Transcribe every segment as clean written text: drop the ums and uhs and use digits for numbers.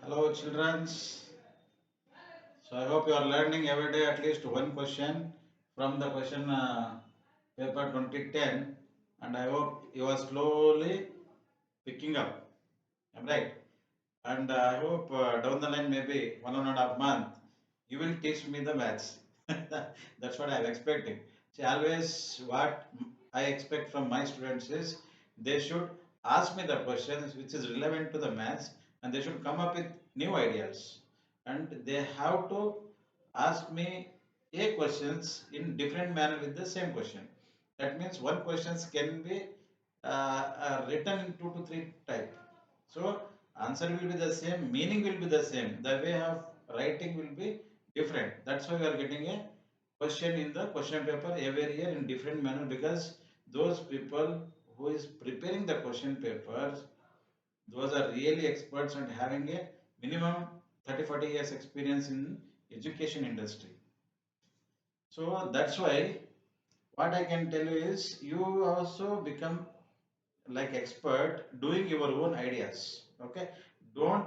Hello, children. So I hope you are learning every day at least one question from the question paper 2010, and I hope you are slowly picking up. Am I right? And I hope down the line, maybe 1.5 month, you will teach me the maths. That's what I am expecting. See, always what I expect from my students is they should ask me the questions which is relevant to the maths, and they should come up with new ideas. And they have to ask me a questions in different manner with the same question. That means one questions can be written in 2 to 3 type. So answer will be the same, meaning will be the same. The way of writing will be different. That's why we are getting a question in the question paper every year in different manner, because those people who is preparing the question papers, those are really experts and having a minimum 30-40 years experience in education industry. So that's why what I can tell you is you also become like expert doing your own ideas. Okay, don't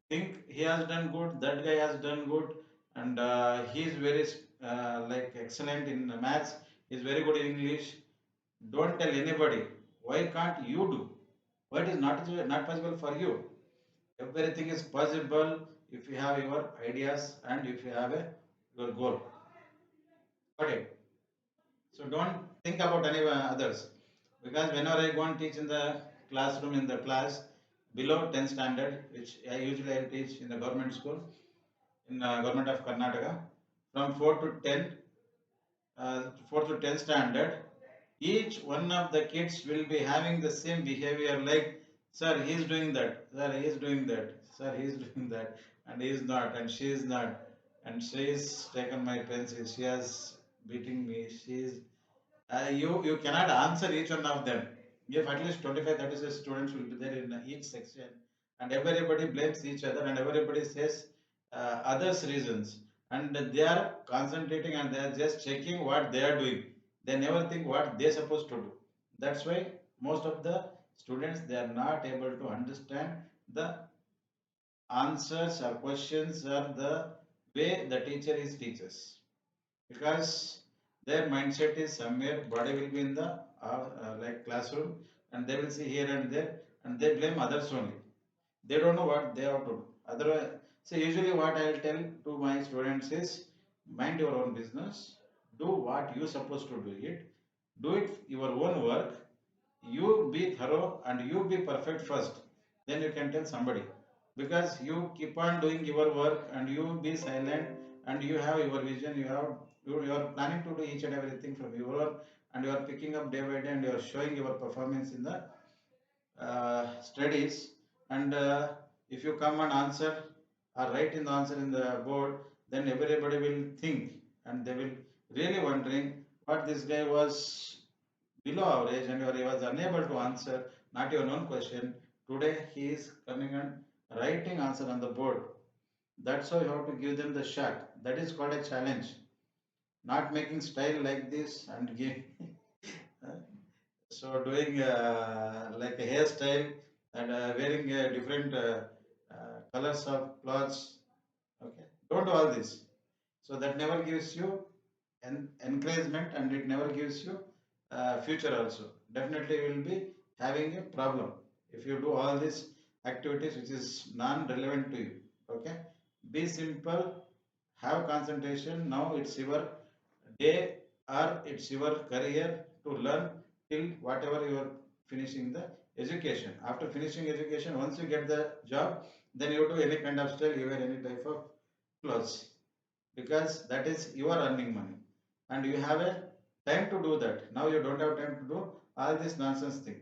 think he has done good, that guy has done good, and he is very like excellent in maths, he is very good in English. Don't tell anybody. Why can't you do what is not possible for you? Everything is possible if you have your ideas and if you have a your goal. Okay, so don't think about any others, because whenever I go and teach in the classroom in the class below 10th standard, which I teach in the government school in government of Karnataka, from 4 to 10, 4 to 10 standard, each one of the kids will be having the same behavior like, sir, he is doing that, sir, he is doing that, sir, he is doing that, and he is not, and she is not, and she is taken my pencil, she has beating me, she is you cannot answer each one of them. If at least 25-36 students will be there in each section, and everybody blames each other, and everybody says others' reasons, and they are concentrating and they are just checking what they are doing. They never think what they are supposed to do. That's why most of the students, they are not able to understand the answers or questions or the way the teacher is teaches, because their mindset is somewhere, body will be in the like classroom, and they will see here and there, and they blame others only. They don't know what they have to do. Otherwise, so usually what I will tell to my students is, mind your own business, do what you supposed to do it your own work, you be thorough and you be perfect first, then you can tell somebody. Because you keep on doing your work and you be silent, and you have your vision, you are planning to do each and everything from your own, and you are picking up day by day, and you are showing your performance in the studies, and if you come and answer or write in the answer in the board, then everybody will think, and they will really wondering what this guy was below average, and he was unable to answer not even one question. Today he is coming and writing answer on the board. That's how you have to give them the shot. That is called a challenge. Not making style like this and give. So doing like a hairstyle and wearing different colors of clothes. Okay, don't do all this. So that never gives you an encouragement, and it never gives you future also. Definitely you will be having a problem if you do all these activities which is non-relevant to you. Okay, be simple, have concentration. Now it's your day or it's your career to learn till whatever you are finishing the education. After finishing education, once you get the job, then you do any kind of style, you wear any type of clothes, because that is you are earning money and you have a time to do that. Now you don't have time to do all this nonsense thing.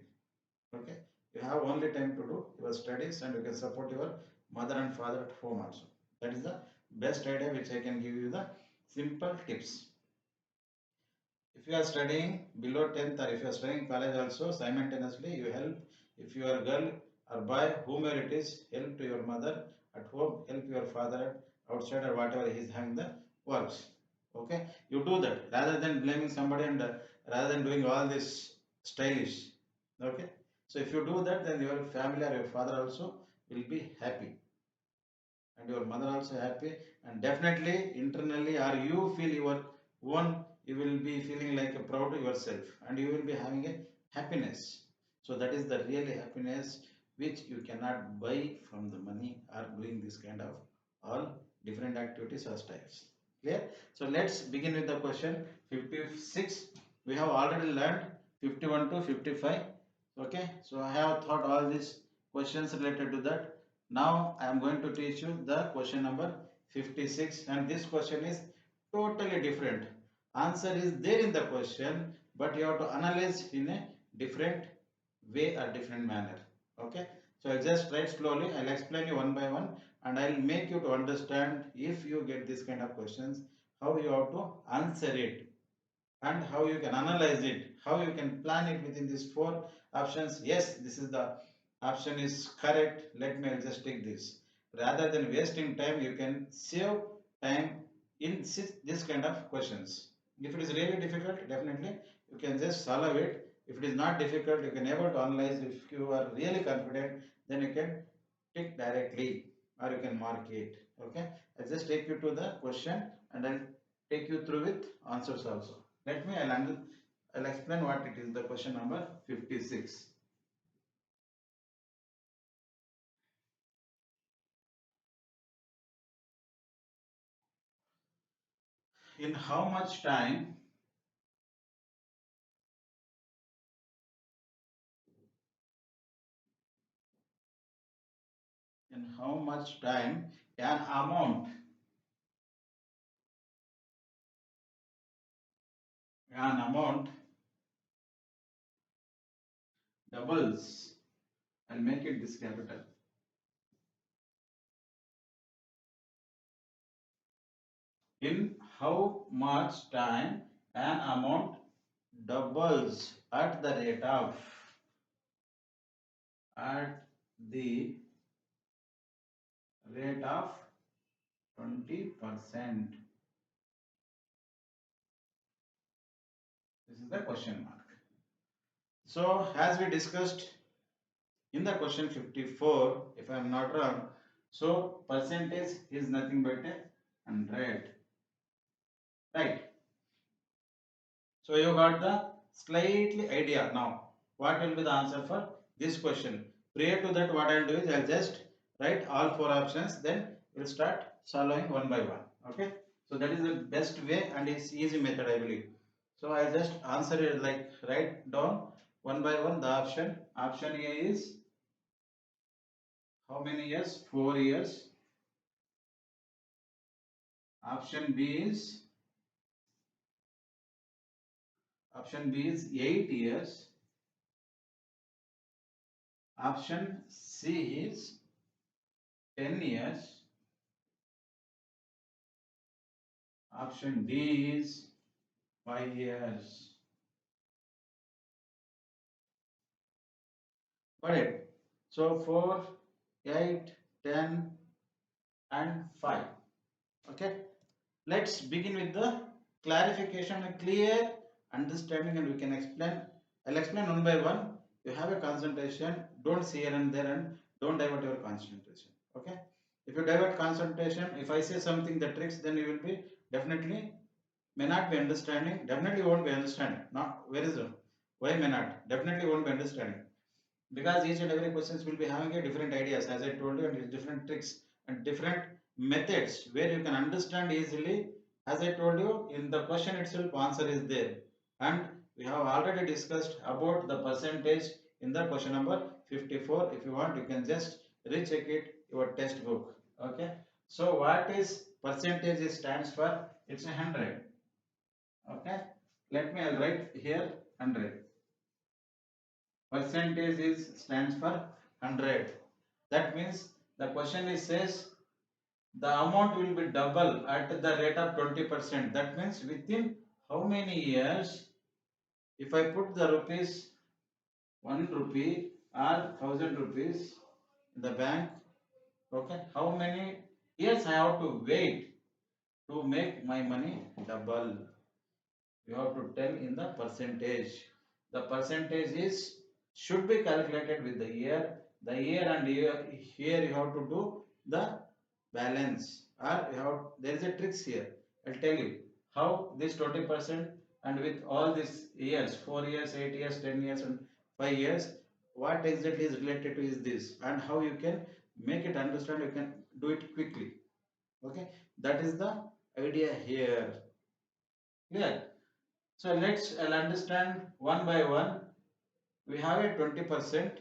Okay, you have only time to do your studies, and you can support your mother and father at home also. That is the best idea which I can give you, the simple tips. If you are studying below 10th, or if you are studying college also, simultaneously you help. If you are girl or boy, whomever it is, help to your mother at home, help your father outside or whatever he is having the works. Okay, you do that rather than blaming somebody, and rather than doing all this stylish. Okay, so if you do that, then your family or your father also will be happy. and your mother also happy, and definitely internally or you feel your own, you will be feeling like a proud of yourself and you will be having a happiness. So that is the really happiness which you cannot buy from the money or doing this kind of all different activities or styles. Clear? So let's begin with the question 56. We have already learned 51 to 55. Okay, so I have thought all these questions related to that. Now I am going to teach you the question number 56, and this question is totally different. Answer is there in the question, but you have to analyze in a different way or different manner. Okay, so I'll just write slowly. I'll explain you one by one, and I'll make you to understand if you get this kind of questions, how you have to answer it and how you can analyze it, how you can plan it within these four options. Yes, this is the option is correct. Let me, I'll just take this. Rather than wasting time, you can save time in this kind of questions. If it is really difficult, definitely you can just solve it. If it is not difficult, you can able to analyze. If you are really confident, then you can tick directly or you can mark it. Okay, I'll just take you to the question and I'll take you through with answers also. Let me, I'll explain what it is, the question number 56. In how much time, in how much time an amount doubles, I'll make it this capital. In how much time an amount doubles at the rate of 20%. This is the question mark. So as we discussed in the question 54, if I am not wrong, so percentage is nothing but a 100, right? So you got the slightly idea now. What will be the answer for this question? Prior to that, what I will do is I will just write all four options, then we will start solving one by one. Okay. So that is the best way and it's easy method, I believe. So I just answer it like write down one by one the option. Option A is how many years? 4 years. Option B is 8 years. Option C is 10 years. Option D is 5 years. Got it? So 4, 8, 10 and 5. Okay. Let's begin with the clarification and clear understanding and we can explain. I'll explain one by one. You have a concentration. Don't see here and there and don't divert your concentration. Okay. If you divert concentration, if I say something that tricks, then you will be definitely may not be understanding. Definitely won't be understanding. Not where is it? Why may not? Definitely won't be understanding. Because each and every questions will be having a different ideas as I told you, and different tricks and different methods where you can understand easily. As I told you, in the question itself answer is there, and we have already discussed about the percentage in the question number 54. If you want, you can just recheck it your textbook. Okay, so what is percentage is stands for? It's 100. Okay, let me, I'll write here 100. Percentage is stands for 100. That means the question is says the amount will be double at the rate of 20%. That means within how many years, if I put the rupees 1 rupee or 1000 rupees in the bank, okay, how many years I have to wait to make my money double? You have to tell in the percentage. The percentage is should be calculated with the year. The year and year here you have to do the balance, or you have, there is a tricks here. I'll tell you how this 20% and with all these years, 4 years, 8 years, 10 years and 5 years, what exactly is related to is this, and how you can make it understand, you can do it quickly. Okay, that is the idea here. Clear? So I'll understand one by one. We have a 20%.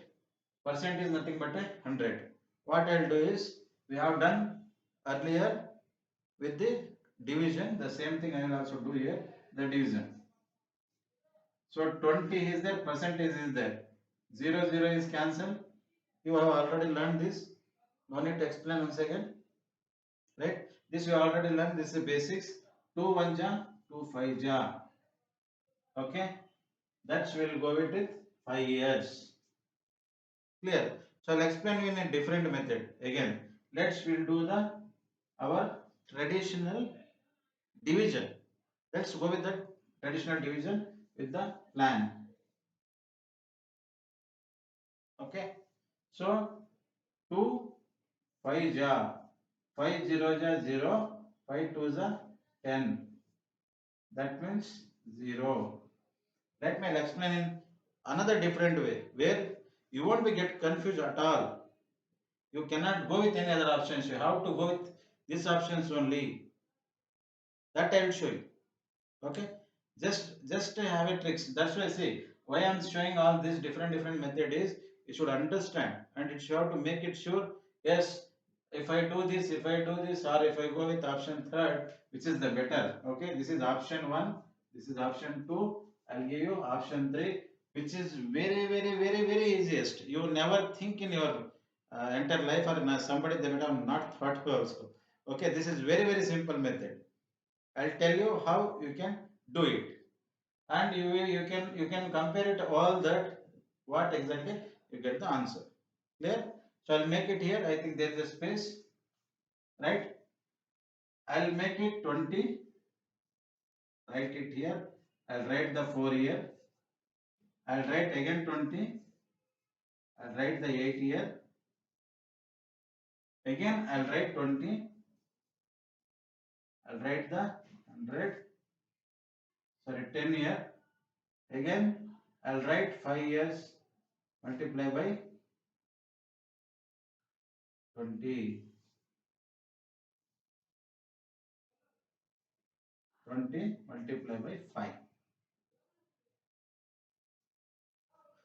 Percent is nothing but a 100. What I'll do is, we have done earlier with the division, the same thing I will also do here, the division. So 20 is there, percentage is there. 0, 0 is cancelled. You have already learned this. No need to explain once again. Right? This you already learned. This is basics. 2 1 ja, 2 5 ja. Okay? That will go with it 5 years. Clear? So I'll explain you in a different method. Again, we'll do the our traditional division. Let's go with the traditional division with the plan. Okay. So 2 5 ja, 5 0 ja 0, 5 2 ja 10. That means 0. Let me explain in another different way where you won't be get confused at all. You cannot go with any other options. You have to go with these options only. That I will show you. Okay, just have a tricks. That's why I say why I'm showing all these different method is you should understand, and it you have to make it sure. Yes, if I do this, or if I go with option third, which is the better. Okay, this is option one, this is option two. I'll give you option three, which is very easiest. You never think in your entire life, or somebody they might have not thought also. Okay, this is very simple method. I'll tell you how you can do it, and you can compare it all that what exactly you get the answer. Clear? So I'll make it here. I think there is a space, right? I'll make it 20. Write it here. I'll write the 4 year. I'll write again 20. I'll write the 8 year. Again I'll write 20. I'll write the 100. Sorry, 10 year. Again I'll write 5 years multiply by 20. 20 multiply by 5.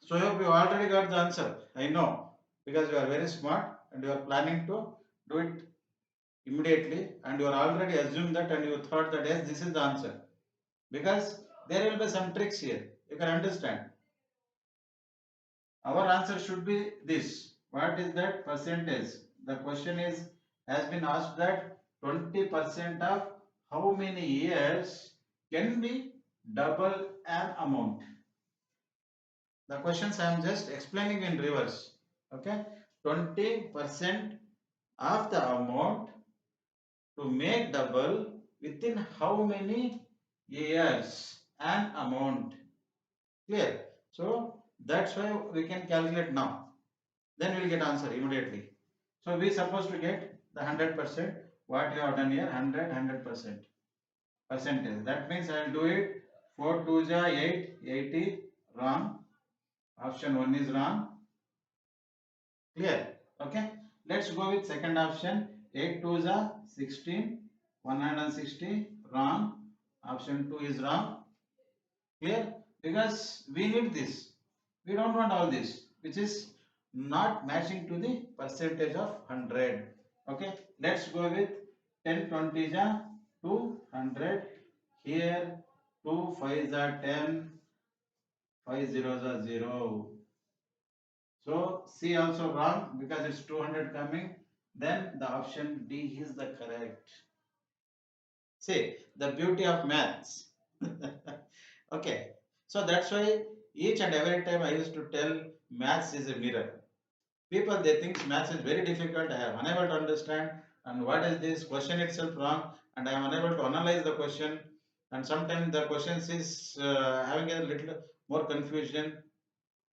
So I hope you already got the answer. I know, because you are very smart and you are planning to do it immediately, and you are already assumed that, and you thought that yes, this is the answer, because there will be some tricks here. You can understand. Our answer should be this. What is that percentage? The question is has been asked that 20% of how many years can be double an amount. The questions I am just explaining in reverse. Okay, 20% of the amount to make double within how many years an amount. Clear? So that's why we can calculate now. Then we'll get answer immediately. So we supposed to get the 100%. What you have done here, 100%. Percentage. That means I will do it. 4 2 ja 8, 80. Wrong. Option 1 is wrong. Clear? Okay. Let's go with second option. 8 2 is 16. 160. Wrong. Option 2 is wrong. Clear? Because we need this. We don't want all this, which is not matching to the percentage of 100. Okay. Let's go with 10 20 is 200. Here 2 5 is 10. 5 zeros are 0. So C also wrong because it's 200 coming. Then the option D is the correct. See the beauty of maths. Okay. So that's why each and every time I used to tell maths is a mirror. People they think maths is very difficult. I am unable to understand. And what is this question itself wrong? And I am unable to analyze the question. And sometimes the questions is having a little more confusion.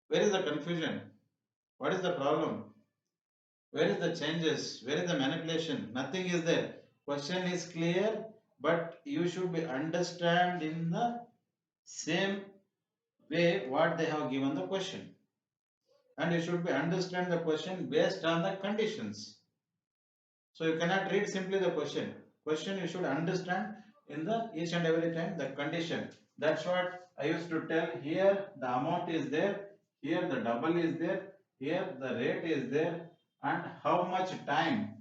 Where is the confusion? What is the problem? Where is the changes? Where is the manipulation? Nothing is there. Question is clear, but you should be understand in the same way what they have given the question, and you should be understand the question based on the conditions. So you cannot read simply the question. Question you should understand in the each and every time the condition. That's what I used to tell. Here the amount is there, here the double is there, here the rate is there, and how much time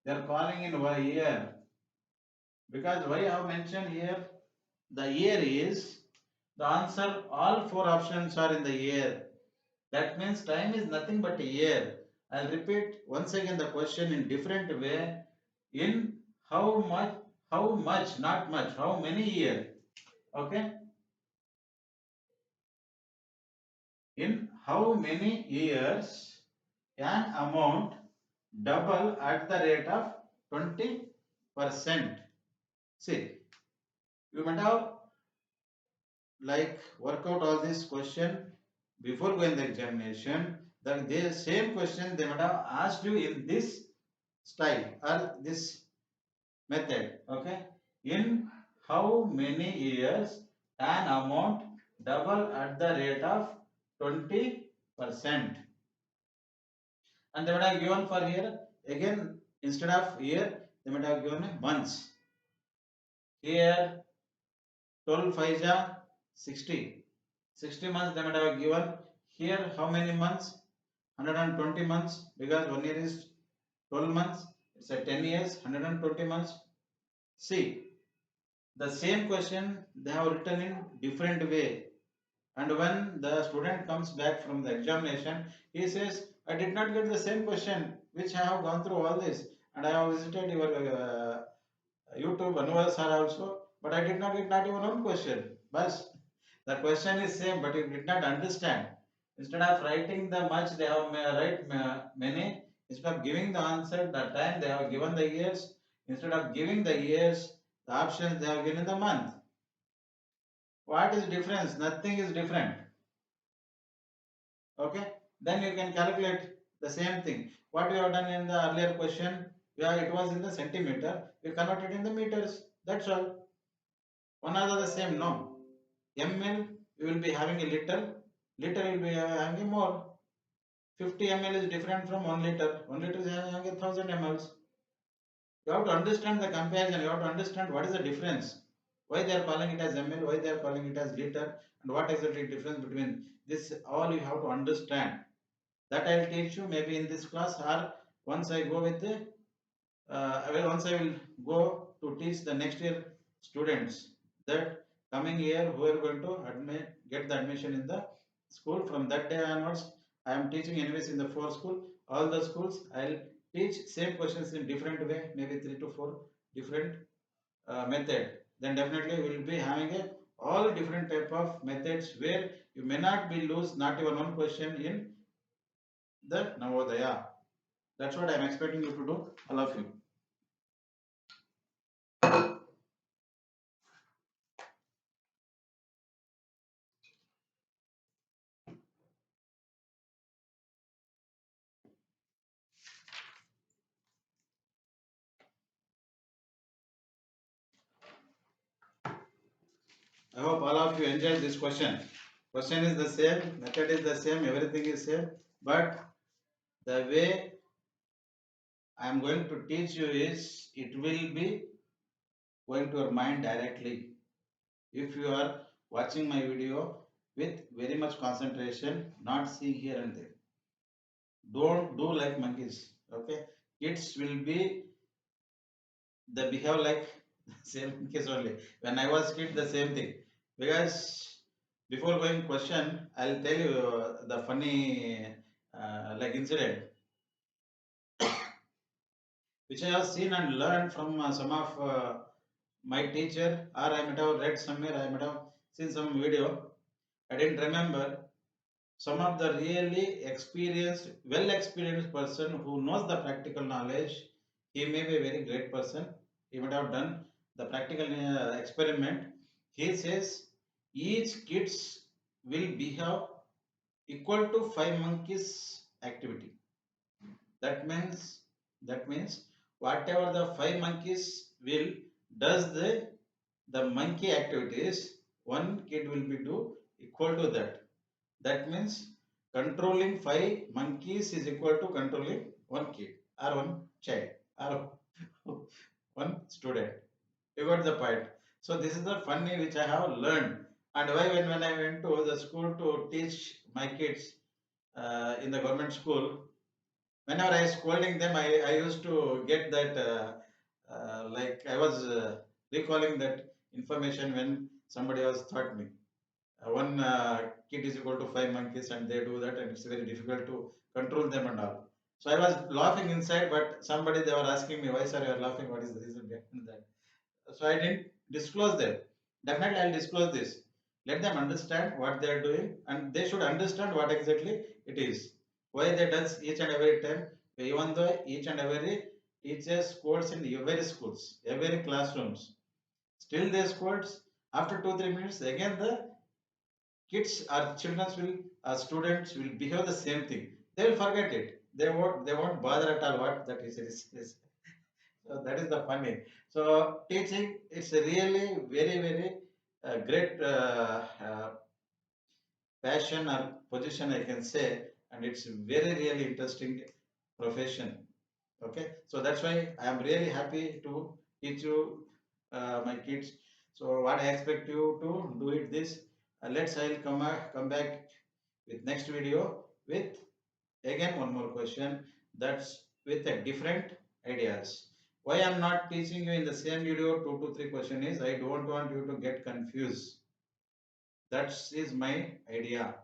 they are calling in a year. Because why I have mentioned here the year is the answer. All four options are in the year. That means time is nothing but a year. I'll repeat once again the question in different way. In how much, not much, how many years? Okay. In how many years an amount double at the rate of 20%? See, you might have like work out all this question before going the examination. That the same question they might have asked you in this style or this method. Okay, in how many years an amount double at the rate of 20%? And they would have given for here again, instead of year they might have given months. Here 12 5 60. 60 months they might have given. Here how many months? 120 months, because 1 year is 12 months. It's a 10 years, 120 months. See, the same question they have written in different way. And when the student comes back from the examination, he says, I did not get the same question which I have gone through all this, and I have visited your YouTube ANUBHAVA Saara also, but I did not get not even one question. But the question is same, but you did not understand. Instead of writing the much, they have write many. Instead of giving the answer, the time they have given the years. Instead of giving the years, the options they have given the month. What is difference? Nothing is different. Okay. Then you can calculate the same thing. What we have done in the earlier question, yeah, it was in the centimeter. We converted in the meters. That's all. One are the same, no. ml you will be having a liter. Liter will be having a more. 50 ml is different from 1 liter. 1 liter is having 1000 ml. You have to understand the comparison. You have to understand what is the difference. Why they are calling it as ml, why they are calling it as liter, and what exactly difference between this. All you have to understand. That I will teach you maybe in this class, or once I go with the once I will go to teach the next year students, that coming year who are going to get the admission in the school. From that day onwards, I am teaching anyways in the 4 school. All the schools I'll teach same questions in different way, maybe 3 to 4 different method. Then definitely we will be having a all different type of methods where you may not be lose not even one question in the Navodaya. That's what I am expecting you to do, all of you. I hope all of you enjoyed this question. Question is the same, method is the same, everything is same, but the way I am going to teach you is it will be going to your mind directly. If you are watching my video with very much concentration, not seeing here and there. Don't do like monkeys. Okay, kids will be they behave like same case only. When I was kid, the same thing. Because before going question, I'll tell you the funny like incident which I have seen and learned from some of my teacher, or I might have read somewhere, I might have seen some video. I didn't remember. Some of the really experienced, well experienced person who knows the practical knowledge, he may be a very great person. He might have done the practical experiment. He says each kids will behave equal to 5 monkeys activity. That means that means whatever the five monkeys will does the monkey activities, one kid will be do equal to that. That means controlling five monkeys is equal to controlling one kid or one child or one student. You got the point. So this is the funny which I have learned. And why when I went to the school to teach my kids in the government school, whenever I scolding them, I used to get that like I was recalling that information when somebody else taught me. One kid is equal to five monkeys, and they do that, and it's very difficult to control them and all. So I was laughing inside, but somebody they were asking me, "Why sir you are laughing? What is the reason behind that?" So I didn't disclose them. Definitely, I'll disclose this. Let them understand what they are doing, and they should understand what exactly it is. Why they does each and every time, even though each and every teacher scolds in every schools, every classrooms. Still they scolds. After 2 3 minutes, again the kids or children will students will behave the same thing. They will forget it. They won't bother at all what that is. So that is the funny. So teaching it's a really very great passion or position I can say, and it's very really interesting profession. Okay, so that's why I am really happy to teach you my kids. So what I expect you to do it this. I'll come back with next video with again one more question that's with a different ideas. Why I'm not teaching you in the same video 2 to 3 question is I don't want you to get confused. That is my idea.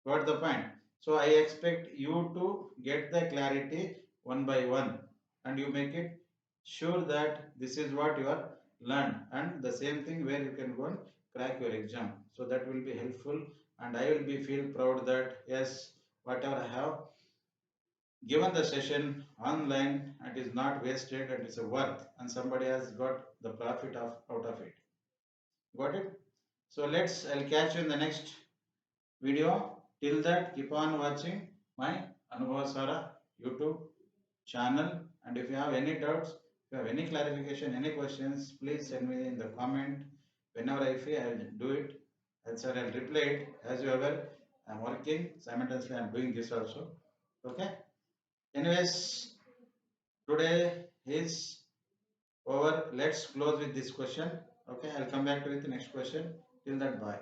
Got the point? So I expect you to get the clarity one by one, and you make it sure that this is what you are learned, and the same thing where you can go and crack your exam. So that will be helpful, and I will be feel proud that yes, whatever I have given the session online, it is not wasted and it's a worth, and somebody has got the profit of out of it. Got it? So I'll catch you in the next video. Till that, keep on watching my Anubhava Sara YouTube channel. And if you have any doubts, if you have any clarification, any questions, please send me in the comment. Whenever I feel, I'll do it. I'll reply it. As you are aware, I'm working simultaneously. I'm doing this also. Okay. Anyways, today is over. Let's close with this question. Okay. I'll come back to it the next question. Till that, bye.